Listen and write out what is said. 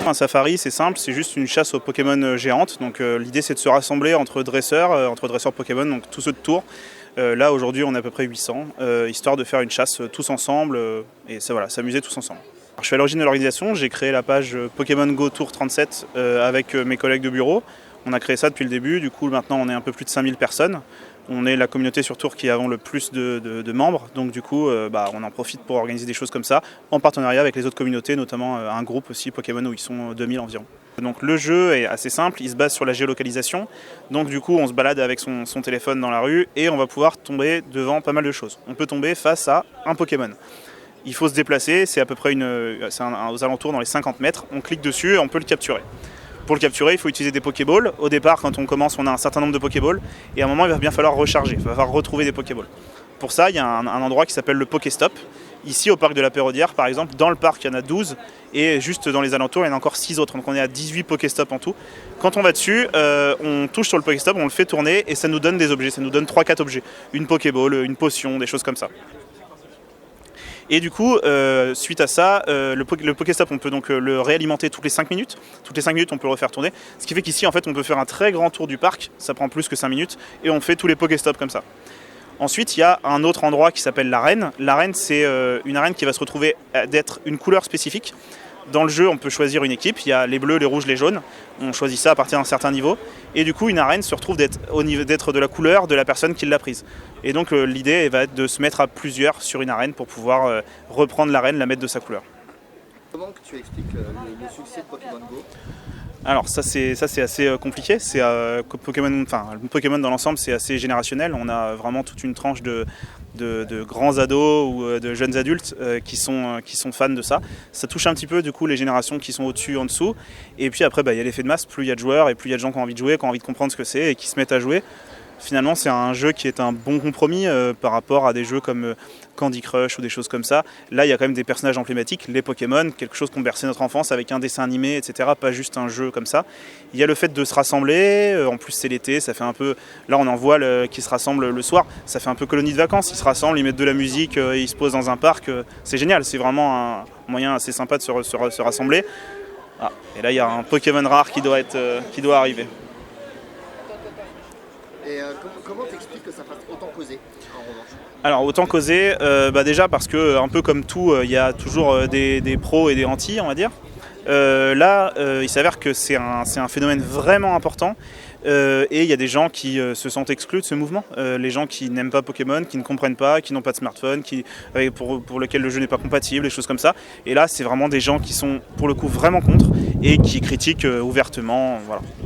Un safari, c'est simple, c'est juste une chasse aux Pokémon géantes. Donc l'idée c'est de se rassembler entre dresseurs Pokémon, donc tous ceux de Tours. Là aujourd'hui on est à peu près 800, histoire de faire une chasse tous ensemble et voilà, s'amuser tous ensemble. Alors, je suis à l'origine de l'organisation, j'ai créé la page Pokémon Go Tour 37 avec mes collègues de bureau. On a créé ça depuis le début, du coup maintenant on est un peu plus de 5000 personnes. On est la communauté sur Tours qui avons le plus de membres, donc du coup on en profite pour organiser des choses comme ça, en partenariat avec les autres communautés, notamment un groupe aussi Pokémon où ils sont 2000 environ. Donc le jeu est assez simple, il se base sur la géolocalisation, donc du coup on se balade avec son téléphone dans la rue et on va pouvoir tomber devant pas mal de choses. On peut tomber face à un Pokémon. Il faut se déplacer, c'est à peu près aux alentours dans les 50 mètres, on clique dessus et on peut le capturer. Pour le capturer, il faut utiliser des Pokéballs. Au départ, quand on commence, on a un certain nombre de Pokéballs. Et à un moment, il va bien falloir recharger, il va falloir retrouver des Pokéballs. Pour ça, il y a un endroit qui s'appelle le Pokéstop. Ici, au parc de la Péraudière, par exemple, dans le parc, il y en a 12. Et juste dans les alentours, il y en a encore 6 autres. Donc on est à 18 Pokéstops en tout. Quand on va dessus, on touche sur le Pokéstop, on le fait tourner et ça nous donne des objets. Ça nous donne 3-4 objets. Une Pokéball, une potion, des choses comme ça. Et du coup, suite à ça, le Pokéstop, on peut donc le réalimenter toutes les 5 minutes. Toutes les 5 minutes, on peut le refaire tourner. Ce qui fait qu'ici, en fait, on peut faire un très grand tour du parc. Ça prend plus que 5 minutes. Et on fait tous les Pokéstops comme ça. Ensuite, il y a un autre endroit qui s'appelle l'arène. L'arène, c'est une arène qui va se retrouver d'être une couleur spécifique. Dans le jeu, on peut choisir une équipe. Il y a les bleus, les rouges, les jaunes. On choisit ça à partir d'un certain niveau. Et du coup, une arène se retrouve d'être de la couleur de la personne qui l'a prise. Et donc, l'idée va être de se mettre à plusieurs sur une arène pour pouvoir reprendre l'arène, la mettre de sa couleur. Comment que tu expliques le succès de Pokémon Go ? Alors ça c'est assez compliqué. Pokémon dans l'ensemble c'est assez générationnel. On a vraiment toute une tranche de grands ados ou de jeunes adultes qui sont fans de ça. Ça touche un petit peu du coup les générations qui sont au-dessus, en dessous. Et puis après il y a l'effet de masse. Plus il y a de joueurs et plus il y a de gens qui ont envie de jouer, qui ont envie de comprendre ce que c'est et qui se mettent à jouer. Finalement, c'est un jeu qui est un bon compromis par rapport à des jeux comme Candy Crush ou des choses comme ça. Là, il y a quand même des personnages emblématiques, les Pokémon, quelque chose qui ont bercé notre enfance avec un dessin animé, etc. Pas juste un jeu comme ça. Il y a le fait de se rassembler. En plus, c'est l'été, ça fait un peu. Là, on en voit qui se rassemblent le soir. Ça fait un peu colonie de vacances. Ils se rassemblent, ils mettent de la musique, ils se posent dans un parc. C'est génial. C'est vraiment un moyen assez sympa de se rassembler. Ah, et là, il y a un Pokémon rare qui doit arriver. Et comment t'expliques que ça fasse autant causer en revanche ? Alors autant causer, déjà parce que un peu comme tout, il y a toujours des pros et des anti, on va dire. Là, il s'avère que c'est un phénomène vraiment important et il y a des gens qui se sentent exclus de ce mouvement. Les gens qui n'aiment pas Pokémon, qui ne comprennent pas, qui n'ont pas de smartphone, pour lesquels le jeu n'est pas compatible, des choses comme ça. Et là, c'est vraiment des gens qui sont pour le coup vraiment contre et qui critiquent ouvertement. Voilà.